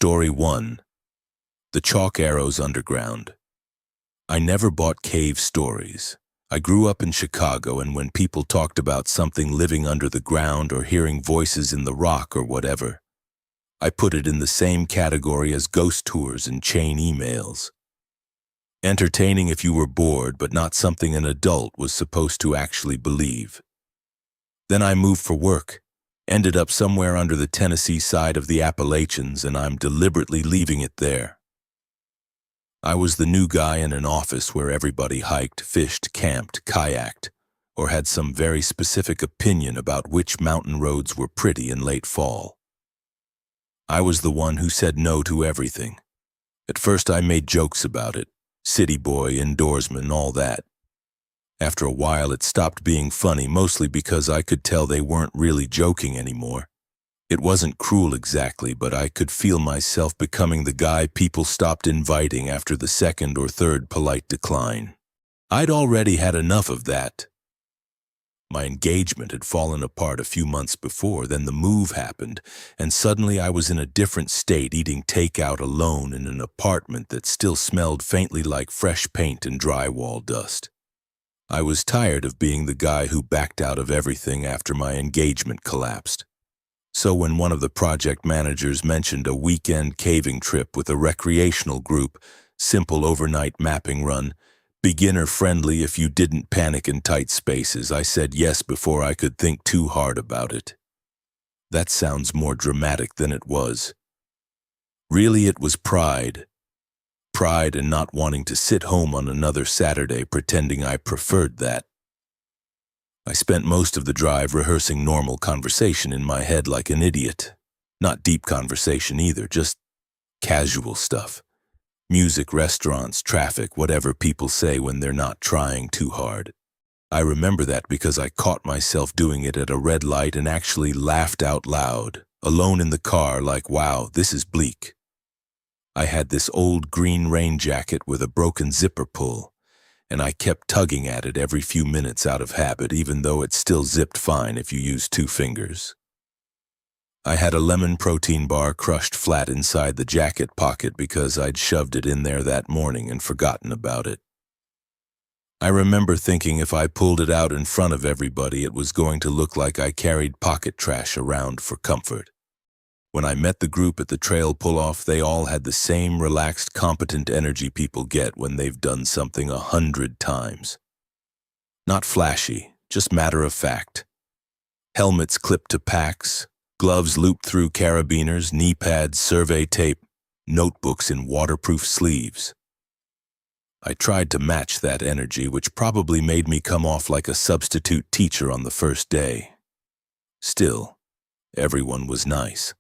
Story 1. The Chalk Arrows Underground. I never bought cave stories. I grew up in Chicago, and when people talked about something living under the ground or hearing voices in the rock or whatever, I put it in the same category as ghost tours and chain emails. Entertaining if you were bored, but not something an adult was supposed to actually believe. Then I moved for work, ended up somewhere under the Tennessee side of the Appalachians, and I'm deliberately leaving it there. I was the new guy in an office where everybody hiked, fished, camped, kayaked, or had some very specific opinion about which mountain roads were pretty in late fall. I was the one who said no to everything. At first I made jokes about it, city boy, indoorsman, all that. After a while it stopped being funny, mostly because I could tell they weren't really joking anymore. It wasn't cruel exactly, but I could feel myself becoming the guy people stopped inviting after the second or third polite decline. I'd already had enough of that. My engagement had fallen apart a few months before, then the move happened, and suddenly I was in a different state, eating takeout alone in an apartment that still smelled faintly like fresh paint and drywall dust. I was tired of being the guy who backed out of everything after my engagement collapsed. So when one of the project managers mentioned a weekend caving trip with a recreational group, simple overnight mapping run, beginner-friendly if you didn't panic in tight spaces, I said yes before I could think too hard about it. That sounds more dramatic than it was. Really, it was pride. Pride in not wanting to sit home on another Saturday pretending I preferred that. I spent most of the drive rehearsing normal conversation in my head like an idiot. Not deep conversation either, just casual stuff. Music, restaurants, traffic, whatever people say when they're not trying too hard. I remember that because I caught myself doing it at a red light and actually laughed out loud, alone in the car, like, wow, this is bleak. I had this old green rain jacket with a broken zipper pull, and I kept tugging at it every few minutes out of habit, even though it still zipped fine if you used 2 fingers. I had a lemon protein bar crushed flat inside the jacket pocket because I'd shoved it in there that morning and forgotten about it. I remember thinking if I pulled it out in front of everybody, it was going to look like I carried pocket trash around for comfort. When I met the group at the trail pull-off, they all had the same relaxed, competent energy people get when they've done something 100 times. Not flashy, just matter of fact. Helmets clipped to packs, gloves looped through carabiners, knee pads, survey tape, notebooks in waterproof sleeves. I tried to match that energy, which probably made me come off like a substitute teacher on the first day. Still, everyone was nice.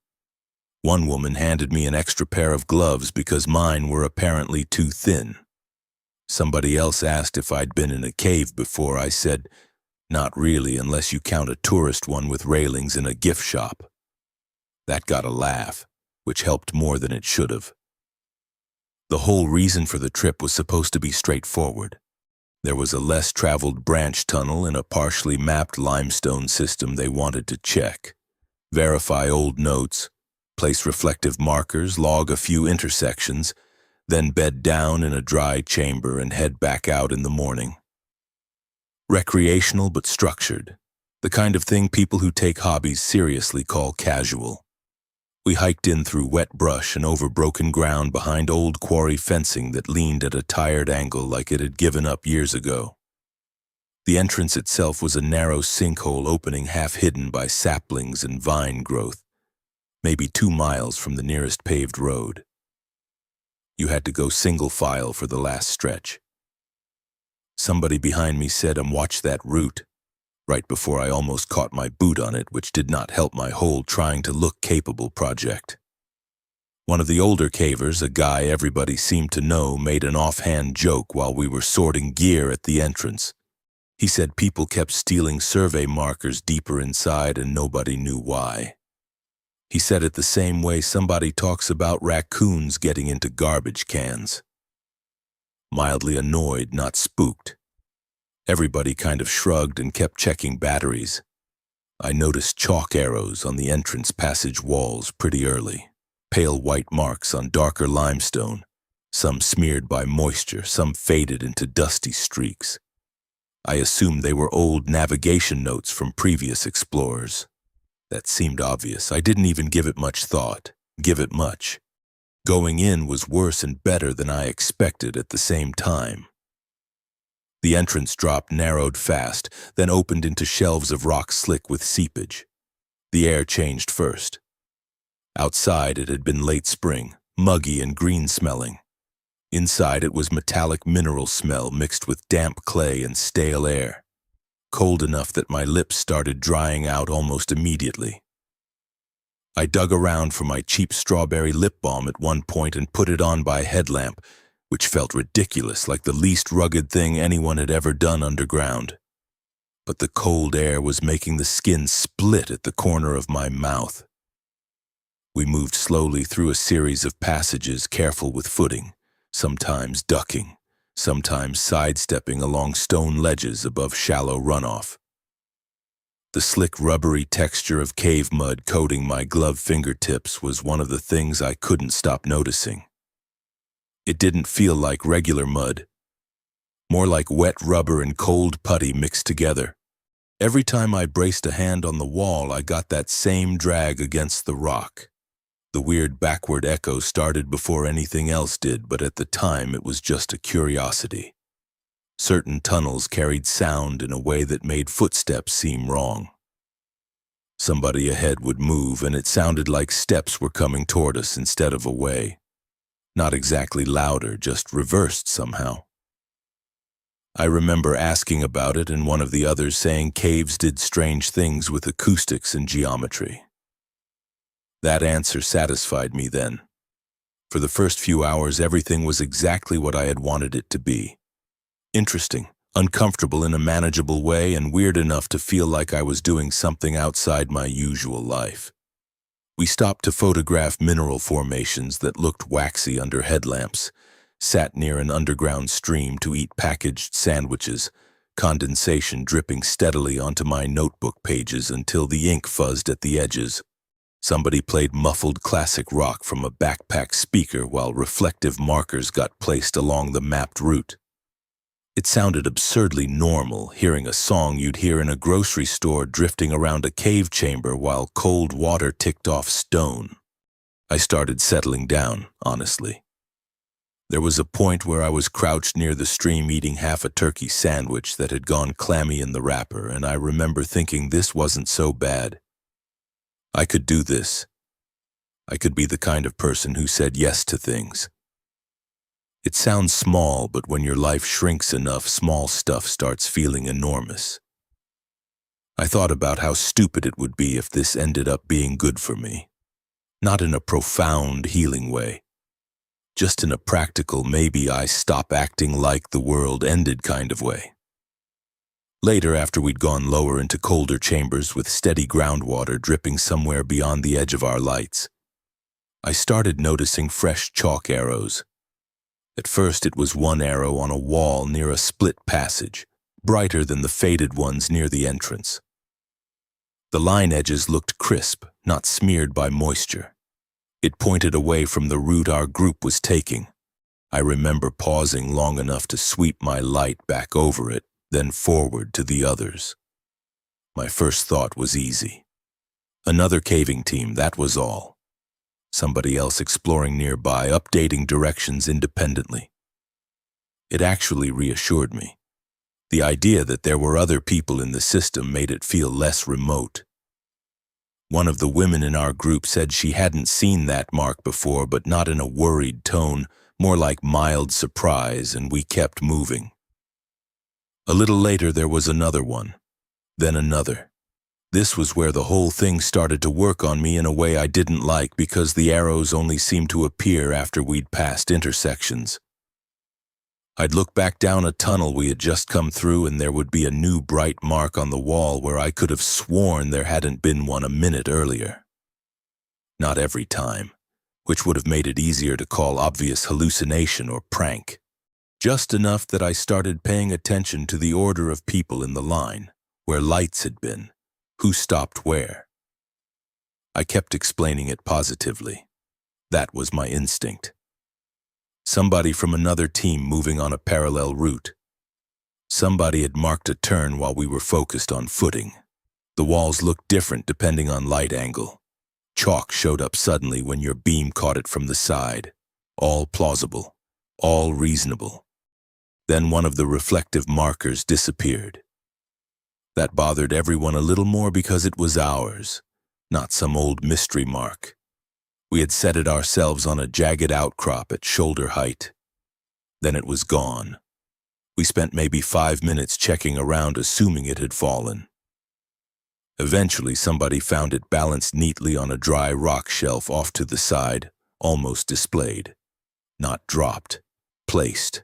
One woman handed me an extra pair of gloves because mine were apparently too thin. Somebody else asked if I'd been in a cave before. I said, not really, unless you count a tourist one with railings in a gift shop. That got a laugh, which helped more than it should have. The whole reason for the trip was supposed to be straightforward. There was a less traveled branch tunnel in a partially mapped limestone system they wanted to check, verify old notes, place reflective markers, log a few intersections, then bed down in a dry chamber and head back out in the morning. Recreational but structured, the kind of thing people who take hobbies seriously call casual. We hiked in through wet brush and over broken ground behind old quarry fencing that leaned at a tired angle like it had given up years ago. The entrance itself was a narrow sinkhole opening half hidden by saplings and vine growth, maybe 2 miles from the nearest paved road. You had to go single file for the last stretch. Somebody behind me said, "Watch that root," right before I almost caught my boot on it, which did not help my whole trying to look capable project. One of the older cavers, a guy everybody seemed to know, made an offhand joke while we were sorting gear at the entrance. He said people kept stealing survey markers deeper inside and nobody knew why. He said it the same way somebody talks about raccoons getting into garbage cans. Mildly annoyed, not spooked. Everybody kind of shrugged and kept checking batteries. I noticed chalk arrows on the entrance passage walls pretty early. pale white marks on darker limestone, some smeared by moisture, some faded into dusty streaks. I assumed they were old navigation notes from previous explorers. That seemed obvious. I didn't even give it much thought. Give it much. Going in was worse and better than I expected at the same time. The entrance drop narrowed fast, then opened into shelves of rock slick with seepage. The air changed first. Outside it had been late spring, muggy and green-smelling. Inside it was metallic mineral smell mixed with damp clay and stale air, cold enough that my lips started drying out almost immediately. I dug around for my cheap strawberry lip balm at one point and put it on by a headlamp, which felt ridiculous, like the least rugged thing anyone had ever done underground. But the cold air was making the skin split at the corner of my mouth. We moved slowly through a series of passages, careful with footing, sometimes ducking, sometimes sidestepping along stone ledges above shallow runoff. The slick, rubbery texture of cave mud coating my gloved fingertips was one of the things I couldn't stop noticing. It didn't feel like regular mud, more like wet rubber and cold putty mixed together. Every time I braced a hand on the wall, I got that same drag against the rock. The weird backward echo started before anything else did, but at the time it was just a curiosity. Certain tunnels carried sound in a way that made footsteps seem wrong. Somebody ahead would move, and it sounded like steps were coming toward us instead of away. Not exactly louder, just reversed somehow. I remember asking about it and one of the others saying caves did strange things with acoustics and geometry. That answer satisfied me then. For the first few hours, everything was exactly what I had wanted it to be. Interesting, uncomfortable in a manageable way, and weird enough to feel like I was doing something outside my usual life. We stopped to photograph mineral formations that looked waxy under headlamps, sat near an underground stream to eat packaged sandwiches, condensation dripping steadily onto my notebook pages until the ink fuzzed at the edges. Somebody played muffled classic rock from a backpack speaker while reflective markers got placed along the mapped route. It sounded absurdly normal, hearing a song you'd hear in a grocery store drifting around a cave chamber while cold water ticked off stone. I started settling down, honestly. There was a point where I was crouched near the stream eating half a turkey sandwich that had gone clammy in the wrapper, and I remember thinking this wasn't so bad. I could do this. I could be the kind of person who said yes to things. It sounds small, but when your life shrinks enough, small stuff starts feeling enormous. I thought about how stupid it would be if this ended up being good for me. Not in a profound, healing way. Just in a practical, maybe I stop acting like the world ended kind of way. Later, after we'd gone lower into colder chambers with steady groundwater dripping somewhere beyond the edge of our lights, I started noticing fresh chalk arrows. At first it was one arrow on a wall near a split passage, brighter than the faded ones near the entrance. The line edges looked crisp, not smeared by moisture. It pointed away from the route our group was taking. I remember pausing long enough to sweep my light back over it, then forward to the others. My first thought was easy. Another caving team, that was all. Somebody else exploring nearby, updating directions independently. It actually reassured me. The idea that there were other people in the system made it feel less remote. One of the women in our group said she hadn't seen that mark before, but not in a worried tone, more like mild surprise, and we kept moving. A little later there was another one, then another. This was where the whole thing started to work on me in a way I didn't like because the arrows only seemed to appear after we'd passed intersections. I'd look back down a tunnel we had just come through and there would be a new bright mark on the wall where I could have sworn there hadn't been one a minute earlier. Not every time, which would have made it easier to call obvious hallucination or prank. Just enough that I started paying attention to the order of people in the line, where lights had been, who stopped where. I kept explaining it positively. That was my instinct. Somebody from another team moving on a parallel route. Somebody had marked a turn while we were focused on footing. The walls looked different depending on light angle. Chalk showed up suddenly when your beam caught it from the side. All plausible, all reasonable. Then one of the reflective markers disappeared. That bothered everyone a little more because it was ours, not some old mystery mark. We had set it ourselves on a jagged outcrop at shoulder height. Then it was gone. We spent maybe 5 minutes checking around assuming it had fallen. Eventually somebody found it balanced neatly on a dry rock shelf off to the side, almost displayed. Not dropped, placed.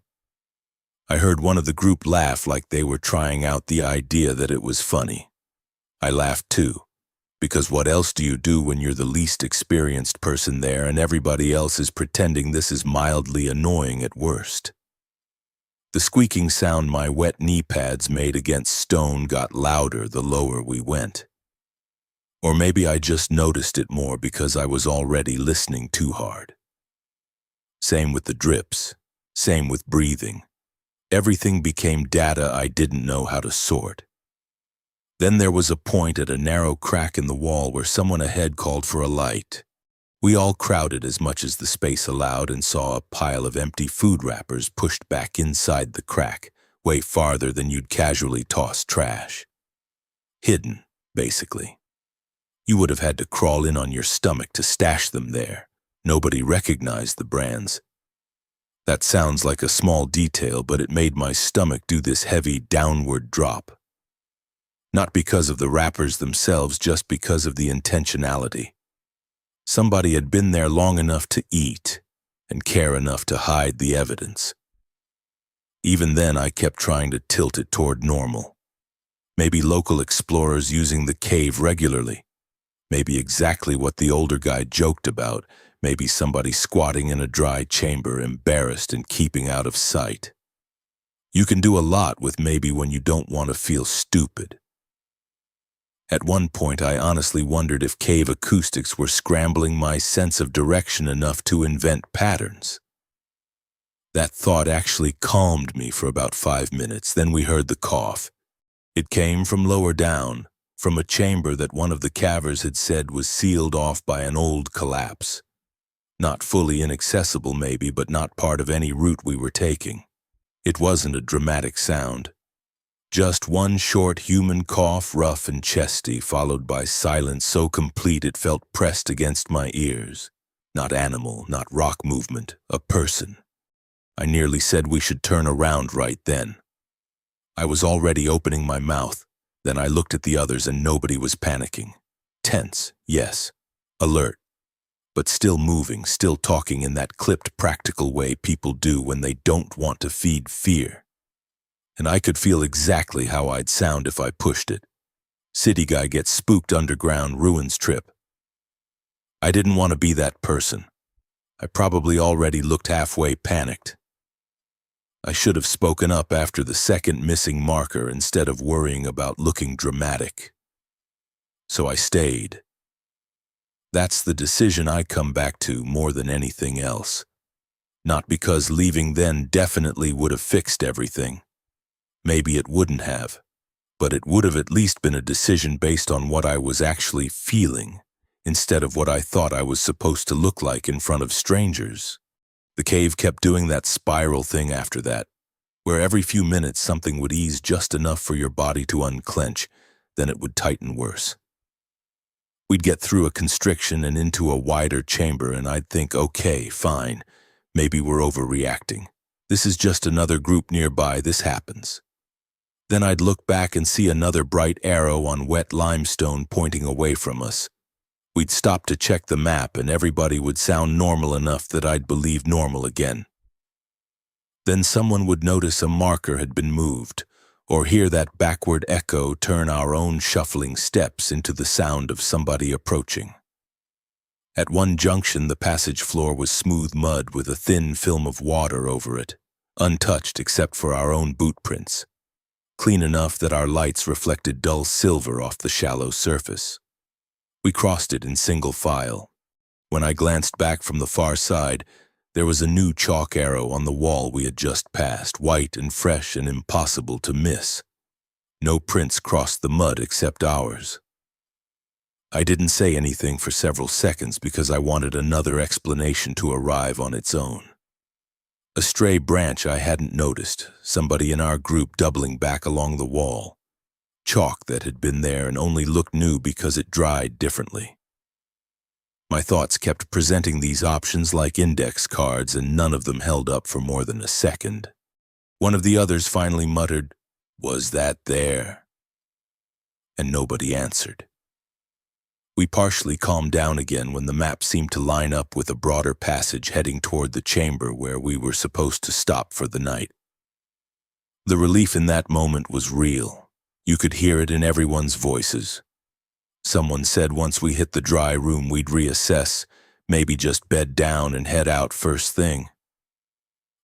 I heard one of the group laugh like they were trying out the idea that it was funny. I laughed too, because what else do you do when you're the least experienced person there and everybody else is pretending this is mildly annoying at worst? The squeaking sound my wet knee pads made against stone got louder the lower we went. Or maybe I just noticed it more because I was already listening too hard. Same with the drips, same with breathing. Everything became data I didn't know how to sort. Then there was a point at a narrow crack in the wall where someone ahead called for a light. We all crowded as much as the space allowed and saw a pile of empty food wrappers pushed back inside the crack, way farther than you'd casually toss trash. Hidden, basically. You would have had to crawl in on your stomach to stash them there. Nobody recognized the brands. That sounds like a small detail, but it made my stomach do this heavy downward drop. Not because of the wrappers themselves, just because of the intentionality. Somebody had been there long enough to eat and care enough to hide the evidence. Even then, I kept trying to tilt it toward normal. Maybe local explorers using the cave regularly. Maybe exactly what the older guy joked about. Maybe somebody squatting in a dry chamber, embarrassed and keeping out of sight. You can do a lot with maybe when you don't want to feel stupid. At one point, I honestly wondered if cave acoustics were scrambling my sense of direction enough to invent patterns. That thought actually calmed me for about 5 minutes. Then we heard the cough. It came from lower down, from a chamber that one of the cavers had said was sealed off by an old collapse. Not fully inaccessible maybe, but not part of any route we were taking. It wasn't a dramatic sound. Just one short human cough, rough and chesty, followed by silence so complete it felt pressed against my ears. Not animal, not rock movement, a person. I nearly said we should turn around right then. I was already opening my mouth. Then I looked at the others and nobody was panicking. Tense, yes. Alert. But still moving, still talking in that clipped, practical way people do when they don't want to feed fear. And I could feel exactly how I'd sound if I pushed it. City guy gets spooked underground ruins trip. I didn't want to be that person. I probably already looked halfway panicked. I should have spoken up after the second missing marker instead of worrying about looking dramatic. So I stayed. That's the decision I come back to more than anything else. Not because leaving then definitely would have fixed everything. Maybe it wouldn't have, but it would have at least been a decision based on what I was actually feeling, instead of what I thought I was supposed to look like in front of strangers. The cave kept doing that spiral thing after that, where every few minutes something would ease just enough for your body to unclench, then it would tighten worse. We'd get through a constriction and into a wider chamber, and I'd think, okay, fine, maybe we're overreacting. This is just another group nearby, this happens. Then I'd look back and see another bright arrow on wet limestone pointing away from us. We'd stop to check the map and everybody would sound normal enough that I'd believe normal again. Then someone would notice a marker had been moved, or hear that backward echo turn our own shuffling steps into the sound of somebody approaching. At one junction, the passage floor was smooth mud with a thin film of water over it, untouched except for our own boot prints. Clean enough that our lights reflected dull silver off the shallow surface. We crossed it in single file. When I glanced back from the far side, there was a new chalk arrow on the wall we had just passed, white and fresh and impossible to miss. No prints crossed the mud except ours. I didn't say anything for several seconds because I wanted another explanation to arrive on its own. A stray branch I hadn't noticed, somebody in our group doubling back along the wall. Chalk that had been there and only looked new because it dried differently. My thoughts kept presenting these options like index cards, and none of them held up for more than a second. One of the others finally muttered, "Was that there?" And nobody answered. We partially calmed down again when the map seemed to line up with a broader passage heading toward the chamber where we were supposed to stop for the night. The relief in that moment was real. You could hear it in everyone's voices. Someone said once we hit the dry room we'd reassess, maybe just bed down and head out first thing.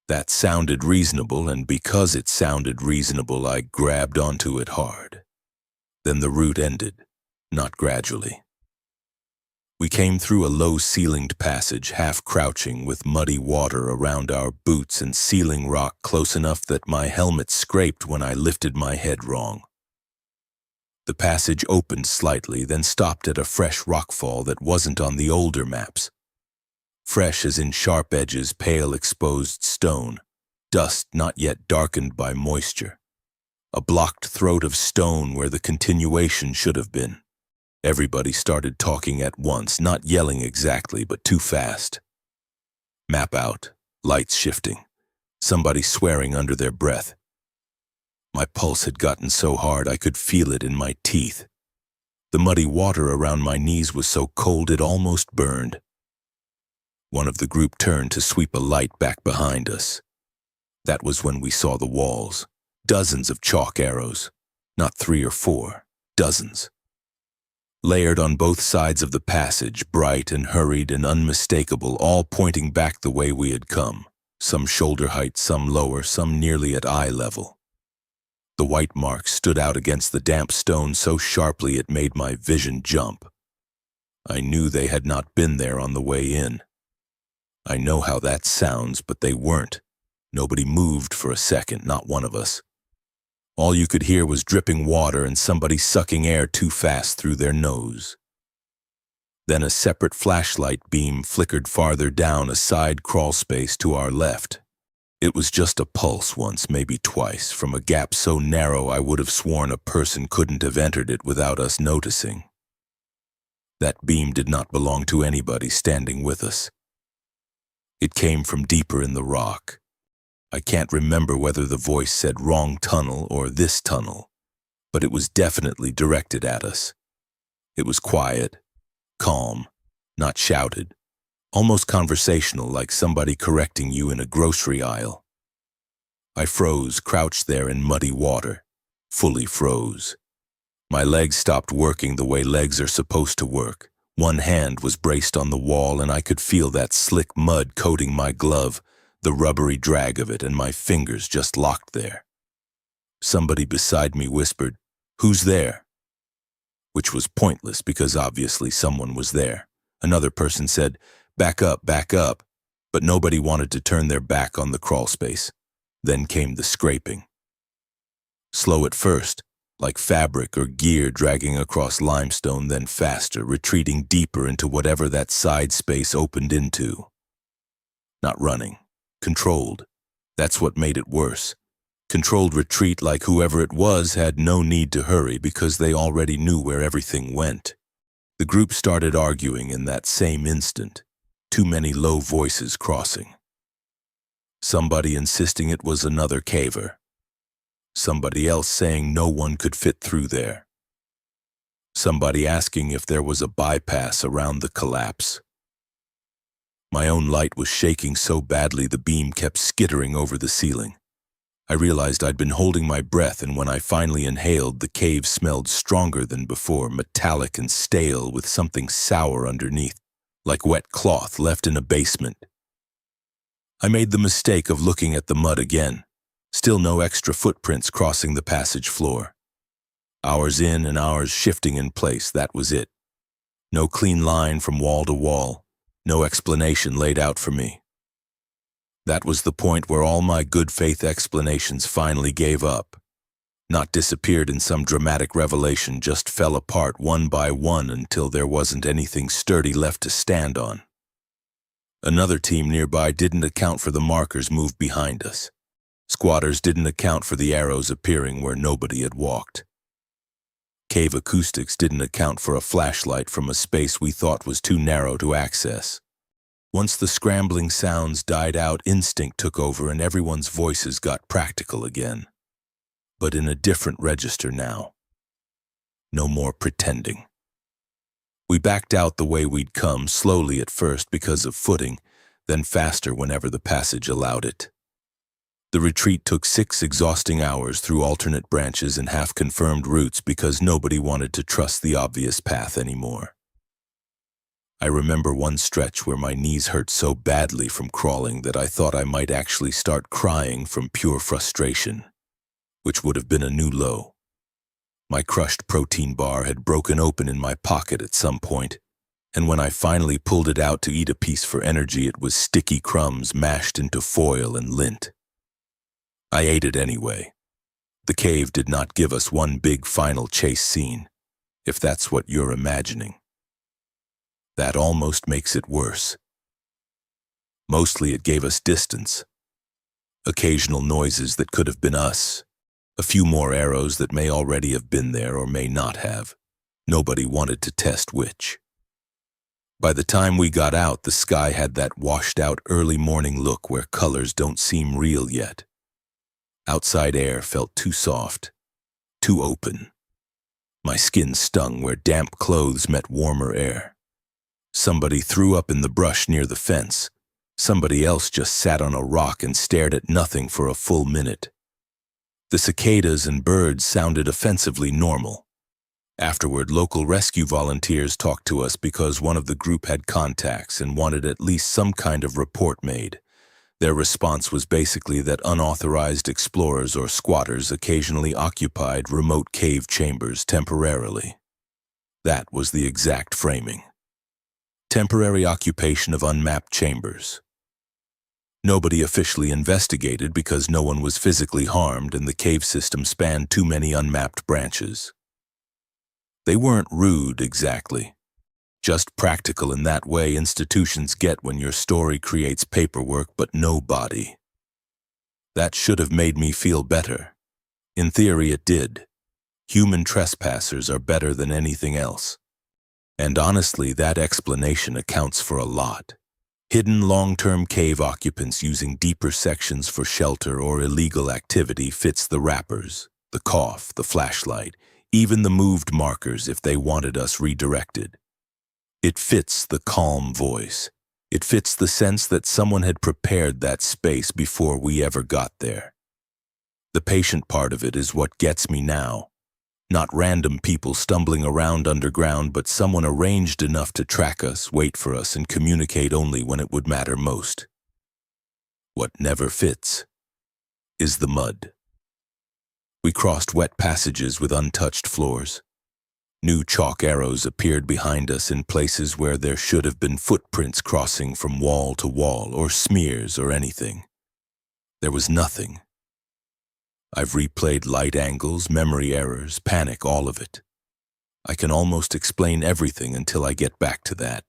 That sounded reasonable, and because it sounded reasonable, I grabbed onto it hard. Then the route ended, not gradually. We came through a low-ceilinged passage, half-crouching, with muddy water around our boots and ceiling rock close enough that my helmet scraped when I lifted my head wrong. The passage opened slightly, then stopped at a fresh rockfall that wasn't on the older maps. Fresh as in sharp edges, pale exposed stone, dust not yet darkened by moisture. A blocked throat of stone where the continuation should have been. Everybody started talking at once, not yelling exactly, but too fast. Map out, lights shifting, somebody swearing under their breath. My pulse had gotten so hard I could feel it in my teeth. The muddy water around my knees was so cold it almost burned. One of the group turned to sweep a light back behind us. That was when we saw the walls. Dozens of chalk arrows. Not 3 or 4, dozens. Layered on both sides of the passage, bright and hurried and unmistakable, all pointing back the way we had come. Some shoulder height, some lower, some nearly at eye level. The white marks stood out against the damp stone so sharply it made my vision jump. I knew they had not been there on the way in. I know how that sounds, but they weren't. Nobody moved for a second, not one of us. All you could hear was dripping water and somebody sucking air too fast through their nose. Then a separate flashlight beam flickered farther down a side crawl space to our left. It was just a pulse once, maybe twice, from a gap so narrow I would have sworn a person couldn't have entered it without us noticing. That beam did not belong to anybody standing with us. It came from deeper in the rock. I can't remember whether the voice said wrong tunnel or this tunnel, but it was definitely directed at us. It was quiet, calm, not shouted, almost conversational, like somebody correcting you in a grocery aisle. I froze, crouched there in muddy water, fully froze. My legs stopped working the way legs are supposed to work. One hand was braced on the wall and I could feel that slick mud coating my glove, the rubbery drag of it, and my fingers just locked there. Somebody beside me whispered, "Who's there?" Which was pointless because obviously someone was there. Another person said, back up, but nobody wanted to turn their back on the crawl space. Then came the scraping. Slow at first, like fabric or gear dragging across limestone, then faster, retreating deeper into whatever that side space opened into. Not running. Controlled. That's what made it worse. Controlled retreat, like whoever it was had no need to hurry because they already knew where everything went. The group started arguing in that same instant. Too many low voices crossing. Somebody insisting it was another caver. Somebody else saying no one could fit through there. Somebody asking if there was a bypass around the collapse. My own light was shaking so badly the beam kept skittering over the ceiling. I realized I'd been holding my breath, and when I finally inhaled, the cave smelled stronger than before, metallic and stale with something sour underneath, like wet cloth left in a basement. I made the mistake of looking at the mud again. Still no extra footprints crossing the passage floor. Hours in and hours shifting in place, that was it. No clean line from wall to wall. No explanation laid out for me. That was the point where all my good faith explanations finally gave up. Not disappeared in some dramatic revelation, just fell apart one by one until there wasn't anything sturdy left to stand on. Another team nearby didn't account for the markers moved behind us. Squatters didn't account for the arrows appearing where nobody had walked. Cave acoustics didn't account for a flashlight from a space we thought was too narrow to access. Once the scrambling sounds died out, instinct took over and everyone's voices got practical again. But in a different register now. No more pretending. We backed out the way we'd come, slowly at first because of footing, then faster whenever the passage allowed it. The retreat took 6 exhausting hours through alternate branches and half-confirmed routes because nobody wanted to trust the obvious path anymore. I remember one stretch where my knees hurt so badly from crawling that I thought I might actually start crying from pure frustration, which would have been a new low. My crushed protein bar had broken open in my pocket at some point, and when I finally pulled it out to eat a piece for energy, it was sticky crumbs mashed into foil and lint. I ate it anyway. The cave did not give us one big final chase scene, if that's what you're imagining. That almost makes it worse. Mostly it gave us distance. Occasional noises that could have been us. A few more arrows that may already have been there or may not have. Nobody wanted to test which. By the time we got out, the sky had that washed-out early morning look where colors don't seem real yet. Outside air felt too soft, too open. My skin stung where damp clothes met warmer air. Somebody threw up in the brush near the fence. Somebody else just sat on a rock and stared at nothing for a full minute. The cicadas and birds sounded offensively normal. Afterward, local rescue volunteers talked to us because one of the group had contacts and wanted at least some kind of report made. Their response was basically that unauthorized explorers or squatters occasionally occupied remote cave chambers temporarily. That was the exact framing. Temporary occupation of unmapped chambers. Nobody officially investigated because no one was physically harmed and the cave system spanned too many unmapped branches. They weren't rude exactly, just practical in that way institutions get when your story creates paperwork but no body. That should have made me feel better. In theory it did. Human trespassers are better than anything else. And honestly, that explanation accounts for a lot. Hidden long-term cave occupants using deeper sections for shelter or illegal activity fits the wrappers, the cough, the flashlight, even the moved markers if they wanted us redirected. It fits the calm voice. It fits the sense that someone had prepared that space before we ever got there. The patient part of it is what gets me now. Not random people stumbling around underground, but someone arranged enough to track us, wait for us, and communicate only when it would matter most. What never fits is the mud. We crossed wet passages with untouched floors. New chalk arrows appeared behind us in places where there should have been footprints crossing from wall to wall, or smears or anything. There was nothing. I've replayed light angles, memory errors, panic, all of it. I can almost explain everything until I get back to that.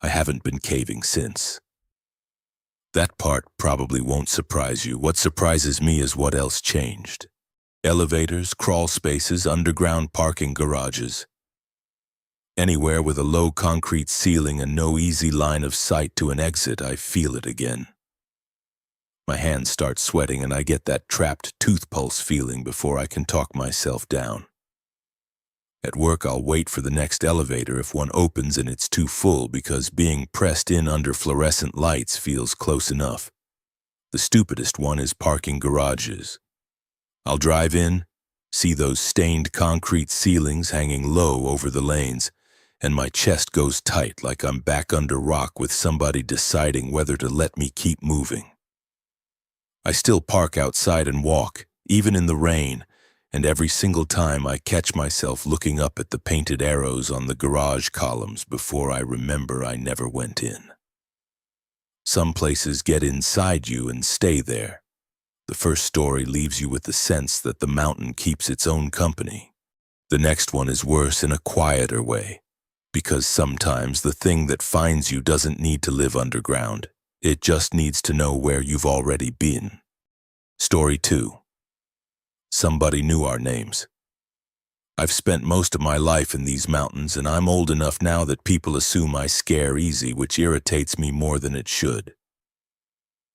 I haven't been caving since. That part probably won't surprise you. What surprises me is what else changed. Elevators, crawl spaces, underground parking garages. Anywhere with a low concrete ceiling and no easy line of sight to an exit, I feel it again. My hands start sweating and I get that trapped tooth pulse feeling before I can talk myself down. At work, I'll wait for the next elevator if one opens and it's too full because being pressed in under fluorescent lights feels close enough. The stupidest one is parking garages. I'll drive in, see those stained concrete ceilings hanging low over the lanes, and my chest goes tight like I'm back under rock with somebody deciding whether to let me keep moving. I still park outside and walk, even in the rain, and every single time I catch myself looking up at the painted arrows on the garage columns before I remember I never went in. Some places get inside you and stay there. The first story leaves you with the sense that the mountain keeps its own company. The next one is worse in a quieter way, because sometimes the thing that finds you doesn't need to live underground. It just needs to know where you've already been. Story 2. Somebody knew our names. I've spent most of my life in these mountains, and I'm old enough now that people assume I scare easy, which irritates me more than it should.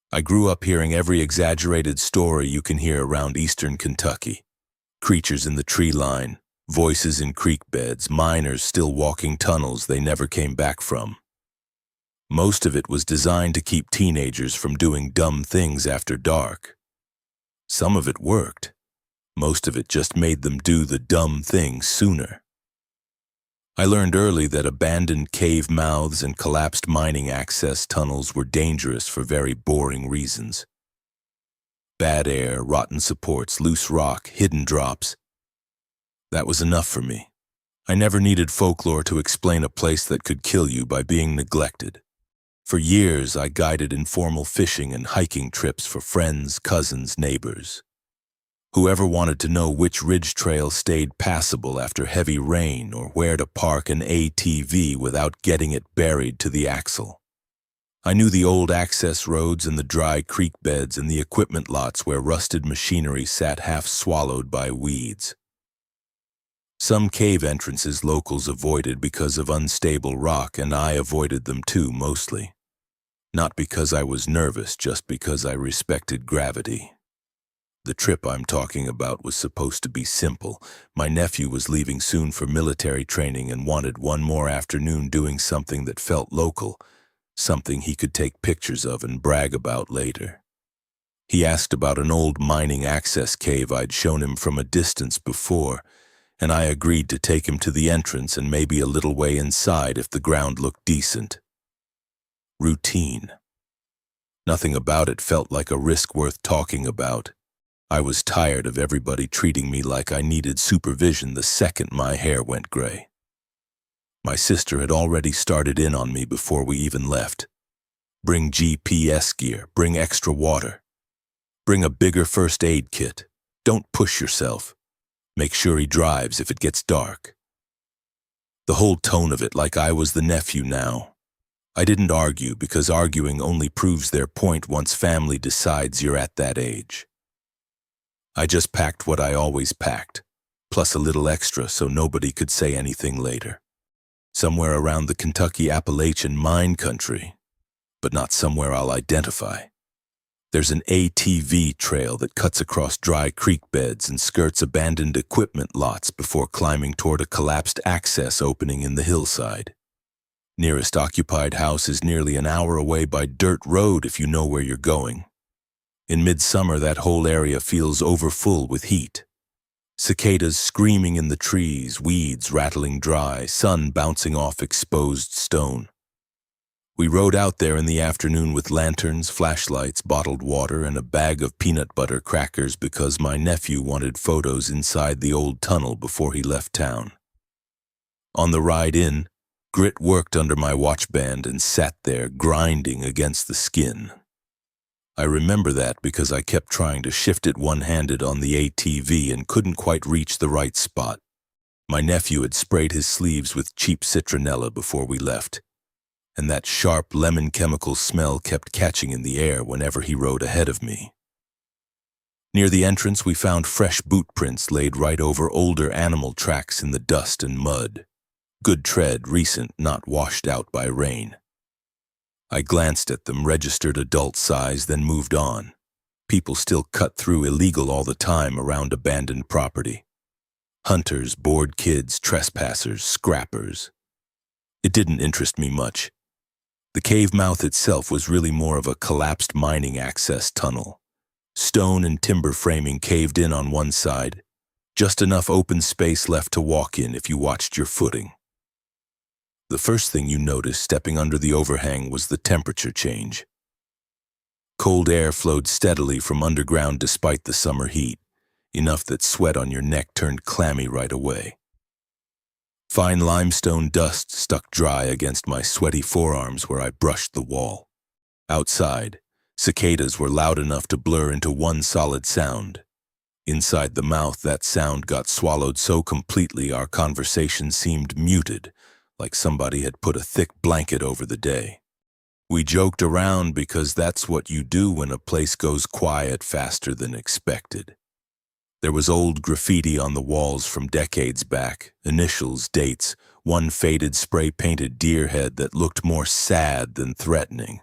I grew up hearing every exaggerated story you can hear around eastern Kentucky. Creatures in the tree line, voices in creek beds, miners still walking tunnels they never came back from. Most of it was designed to keep teenagers from doing dumb things after dark. Some of it worked. Most of it just made them do the dumb thing sooner. I learned early that abandoned cave mouths and collapsed mining access tunnels were dangerous for very boring reasons. Bad air, rotten supports, loose rock, hidden drops. That was enough for me. I never needed folklore to explain a place that could kill you by being neglected. For years, I guided informal fishing and hiking trips for friends, cousins, neighbors. Whoever wanted to know which ridge trail stayed passable after heavy rain or where to park an ATV without getting it buried to the axle. I knew the old access roads and the dry creek beds and the equipment lots where rusted machinery sat half swallowed by weeds. Some cave entrances locals avoided because of unstable rock, and I avoided them too mostly. Not because I was nervous, just because I respected gravity. The trip I'm talking about was supposed to be simple. My nephew was leaving soon for military training and wanted one more afternoon doing something that felt local, something he could take pictures of and brag about later. He asked about an old mining access cave I'd shown him from a distance before, and I agreed to take him to the entrance and maybe a little way inside if the ground looked decent. Routine. Nothing about it felt like a risk worth talking about. I was tired of everybody treating me like I needed supervision the second my hair went gray. My sister had already started in on me before we even left. Bring GPS gear, bring extra water. Bring a bigger first aid kit. Don't push yourself. Make sure he drives if it gets dark. The whole tone of it like I was the nephew now. I didn't argue because arguing only proves their point once family decides you're at that age. I just packed what I always packed, plus a little extra so nobody could say anything later. Somewhere around the Kentucky Appalachian mine country, but not somewhere I'll identify. There's an ATV trail that cuts across dry creek beds and skirts abandoned equipment lots before climbing toward a collapsed access opening in the hillside. Nearest occupied house is nearly an hour away by dirt road if you know where you're going. In midsummer, that whole area feels overfull with heat. Cicadas screaming in the trees, weeds rattling dry, sun bouncing off exposed stone. We rode out there in the afternoon with lanterns, flashlights, bottled water, and a bag of peanut butter crackers because my nephew wanted photos inside the old tunnel before he left town. On the ride in, Grit worked under my watchband and sat there grinding against the skin. I remember that because I kept trying to shift it one-handed on the ATV and couldn't quite reach the right spot. My nephew had sprayed his sleeves with cheap citronella before we left, and that sharp lemon chemical smell kept catching in the air whenever he rode ahead of me. Near the entrance, we found fresh boot prints laid right over older animal tracks in the dust and mud. Good tread, recent, not washed out by rain. I glanced at them, registered adult size, then moved on. People still cut through illegal all the time around abandoned property. Hunters, bored kids, trespassers, scrappers. It didn't interest me much. The cave mouth itself was really more of a collapsed mining access tunnel. Stone and timber framing caved in on one side, just enough open space left to walk in if you watched your footing. The first thing you noticed stepping under the overhang was the temperature change. Cold air flowed steadily from underground despite the summer heat. enough that sweat on your neck turned clammy right away. Fine limestone dust stuck dry against my sweaty forearms where I brushed the wall. Outside, cicadas were loud enough to blur into one solid sound. Inside the mouth, that sound got swallowed so completely our conversation seemed muted, like somebody had put a thick blanket over the day. We joked around because that's what you do when a place goes quiet faster than expected. There was old graffiti on the walls from decades back, initials, dates, one faded spray-painted deer head that looked more sad than threatening.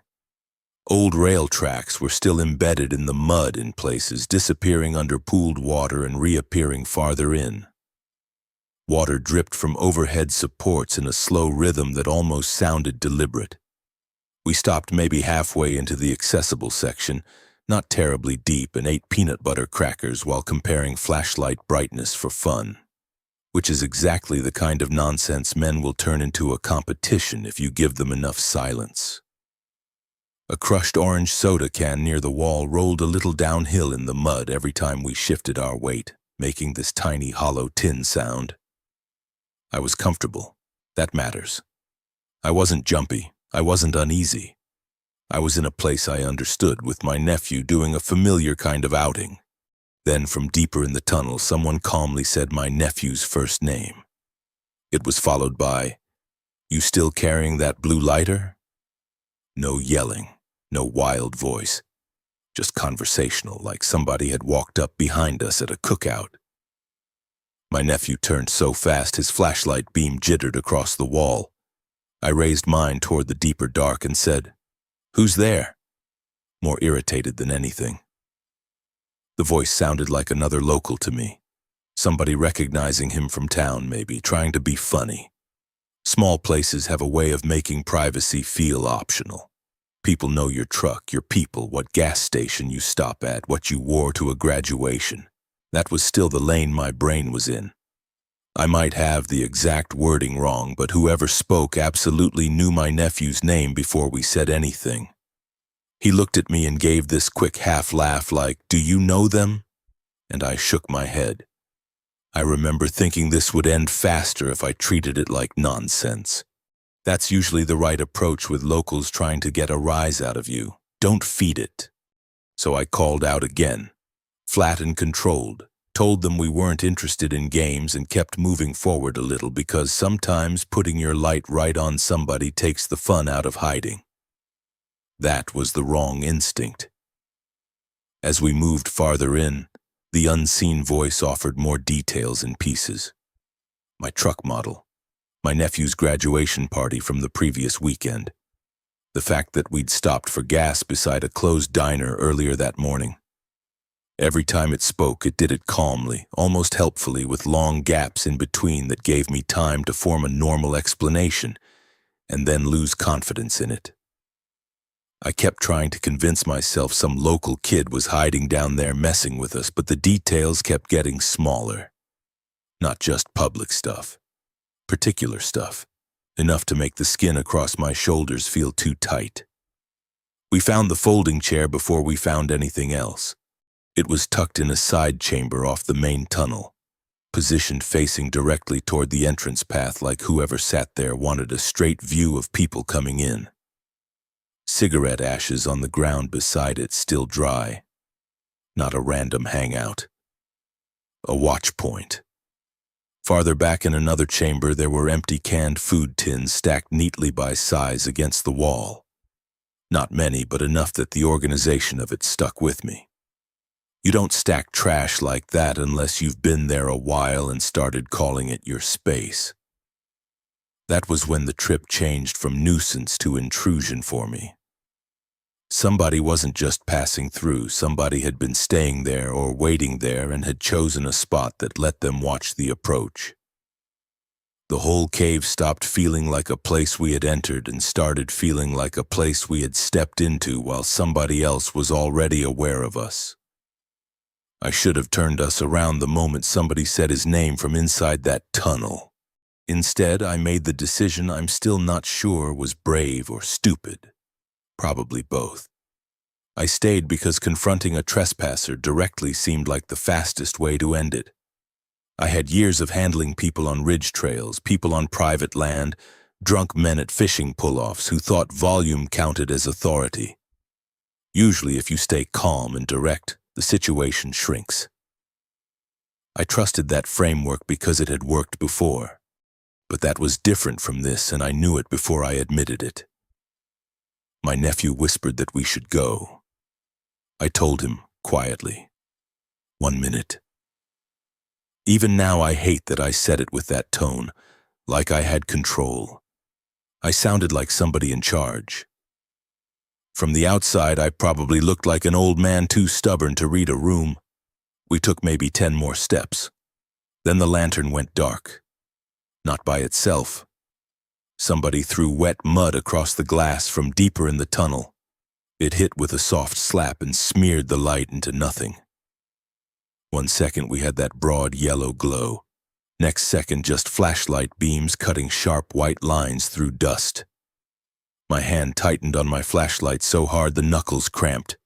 Old rail tracks were still embedded in the mud in places, disappearing under pooled water and reappearing farther in. Water dripped from overhead supports in a slow rhythm that almost sounded deliberate. We stopped maybe halfway into the accessible section, not terribly deep, and ate peanut butter crackers while comparing flashlight brightness for fun, which is exactly the kind of nonsense men will turn into a competition if you give them enough silence. A crushed orange soda can near the wall rolled a little downhill in the mud every time we shifted our weight, making this tiny hollow tin sound. I was comfortable. That matters. I wasn't jumpy. I wasn't uneasy. I was in a place I understood, with my nephew doing a familiar kind of outing. Then from deeper in the tunnel, someone calmly said my nephew's first name. It was followed by, "You still carrying that blue lighter?" No yelling, no wild voice, just conversational, like somebody had walked up behind us at a cookout. My nephew turned so fast his flashlight beam jittered across the wall. I raised mine toward the deeper dark and said, "Who's there?" more irritated than anything. The voice sounded like another local to me, somebody recognizing him from town maybe, trying to be funny. Small places have a way of making privacy feel optional. People know your truck, your people, what gas station you stop at, what you wore to a graduation. That was still the lane my brain was in. I might have the exact wording wrong, but whoever spoke absolutely knew my nephew's name before we said anything. He looked at me and gave this quick half laugh like, "Do you know them?" And I shook my head. I remember thinking this would end faster if I treated it like nonsense. That's usually the right approach with locals trying to get a rise out of you. Don't feed it. So I called out again, flat and controlled, told them we weren't interested in games and kept moving forward a little because sometimes putting your light right on somebody takes the fun out of hiding. That was the wrong instinct. As we moved farther in, the unseen voice offered more details and pieces. My truck model, my nephew's graduation party from the previous weekend, the fact that we'd stopped for gas beside a closed diner earlier that morning. Every time it spoke, it did it calmly, almost helpfully, with long gaps in between that gave me time to form a normal explanation and then lose confidence in it. I kept trying to convince myself some local kid was hiding down there messing with us, but the details kept getting smaller. Not just public stuff, particular stuff, enough to make the skin across my shoulders feel too tight. We found the folding chair before we found anything else. It was tucked in a side chamber off the main tunnel, positioned facing directly toward the entrance path like whoever sat there wanted a straight view of people coming in. Cigarette ashes on the ground beside it, still dry. Not a random hangout. A watch point. Farther back in another chamber, there were empty canned food tins stacked neatly by size against the wall. Not many, but enough that the organization of it stuck with me. You don't stack trash like that unless you've been there a while and started calling it your space. That was when the trip changed from nuisance to intrusion for me. Somebody wasn't just passing through, somebody had been staying there or waiting there and had chosen a spot that let them watch the approach. The whole cave stopped feeling like a place we had entered and started feeling like a place we had stepped into while somebody else was already aware of us. I should have turned us around the moment somebody said his name from inside that tunnel. Instead, I made the decision I'm still not sure was brave or stupid. Probably both. I stayed because confronting a trespasser directly seemed like the fastest way to end it. I had years of handling people on ridge trails, people on private land, drunk men at fishing pull-offs who thought volume counted as authority. Usually, if you stay calm and direct, the situation shrinks. I trusted that framework because it had worked before. But that was different from this, and I knew it before I admitted it. My nephew whispered that we should go. I told him, quietly, 1 minute. Even now I hate that I said it with that tone, like I had control. I sounded like somebody in charge. From the outside, I probably looked like an old man too stubborn to read a room. We took maybe 10 more steps. Then the lantern went dark. Not by itself. Somebody threw wet mud across the glass from deeper in the tunnel. It hit with a soft slap and smeared the light into nothing. 1 second we had that broad yellow glow. Next second just flashlight beams cutting sharp white lines through dust. My hand tightened on my flashlight so hard the knuckles cramped.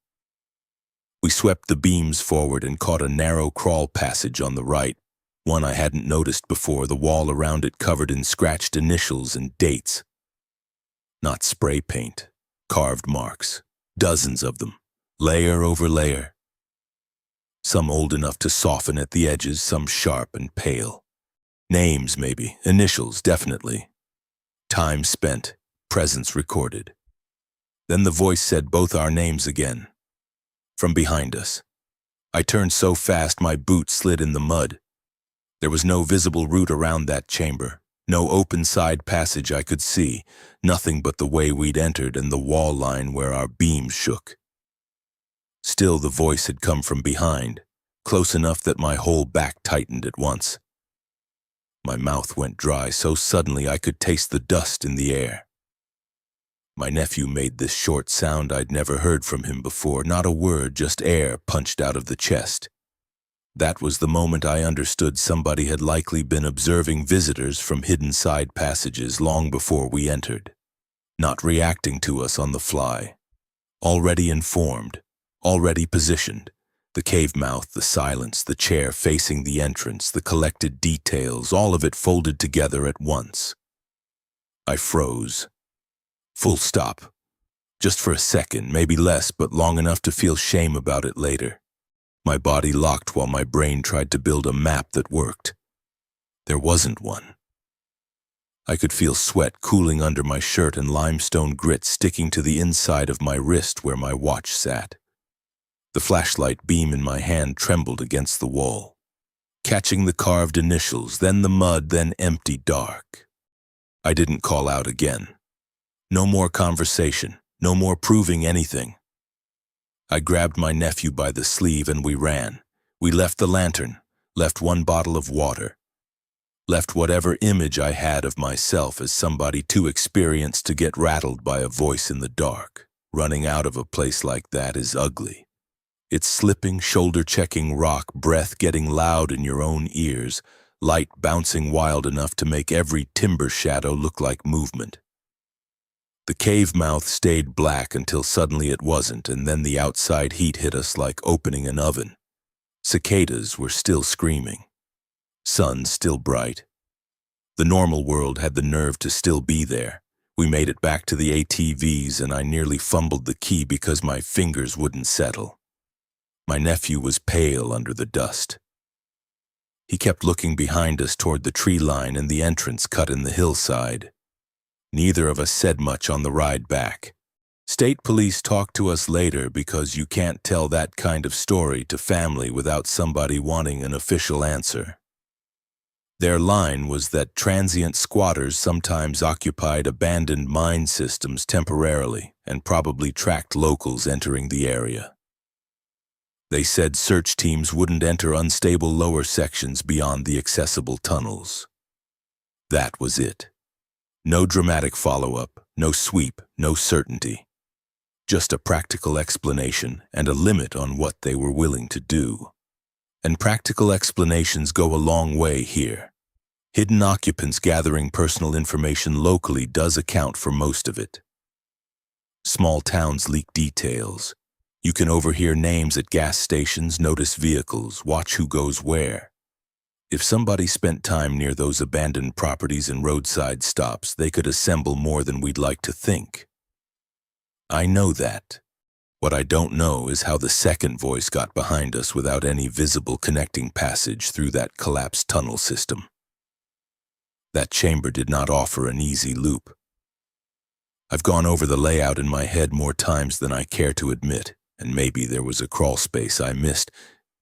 We swept the beams forward and caught a narrow crawl passage on the right, one I hadn't noticed before, the wall around it covered in scratched initials and dates. Not spray paint, carved marks, dozens of them, layer over layer. Some old enough to soften at the edges, some sharp and pale. Names maybe, initials definitely. Time spent, presence recorded. Then the voice said both our names again. From behind us. I turned so fast my boot slid in the mud. There was no visible route around that chamber, no open side passage I could see, nothing but the way we'd entered and the wall line where our beams shook. Still the voice had come from behind, close enough that my whole back tightened at once. My mouth went dry so suddenly I could taste the dust in the air. My nephew made this short sound I'd never heard from him before, not a word, just air punched out of the chest. That was the moment I understood somebody had likely been observing visitors from hidden side passages long before we entered, not reacting to us on the fly. Already informed, already positioned, the cave mouth, the silence, the chair facing the entrance, the collected details, all of it folded together at once. I froze. Full stop. Just for a second, maybe less, but long enough to feel shame about it later. My body locked while my brain tried to build a map that worked. There wasn't one. I could feel sweat cooling under my shirt and limestone grit sticking to the inside of my wrist where my watch sat. The flashlight beam in my hand trembled against the wall, catching the carved initials, then the mud, then empty dark. I didn't call out again. No more conversation, no more proving anything. I grabbed my nephew by the sleeve and we ran. We left the lantern, left 1 bottle of water, left whatever image I had of myself as somebody too experienced to get rattled by a voice in the dark. Running out of a place like that is ugly. It's slipping, shoulder-checking rock, breath getting loud in your own ears, light bouncing wild enough to make every timber shadow look like movement. The cave mouth stayed black until suddenly it wasn't, and then the outside heat hit us like opening an oven. Cicadas were still screaming. Sun still bright. The normal world had the nerve to still be there. We made it back to the ATVs and I nearly fumbled the key because my fingers wouldn't settle. My nephew was pale under the dust. He kept looking behind us toward the tree line and the entrance cut in the hillside. Neither of us said much on the ride back. State police talked to us later because you can't tell that kind of story to family without somebody wanting an official answer. Their line was that transient squatters sometimes occupied abandoned mine systems temporarily and probably tracked locals entering the area. They said search teams wouldn't enter unstable lower sections beyond the accessible tunnels. That was it. No dramatic follow-up, no sweep, no certainty. Just a practical explanation and a limit on what they were willing to do. And practical explanations go a long way here. Hidden occupants gathering personal information locally does account for most of it. Small towns leak details. You can overhear names at gas stations, notice vehicles, watch who goes where. If somebody spent time near those abandoned properties and roadside stops, they could assemble more than we'd like to think. I know that. What I don't know is how the second voice got behind us without any visible connecting passage through that collapsed tunnel system. That chamber did not offer an easy loop. I've gone over the layout in my head more times than I care to admit, and maybe there was a crawl space I missed,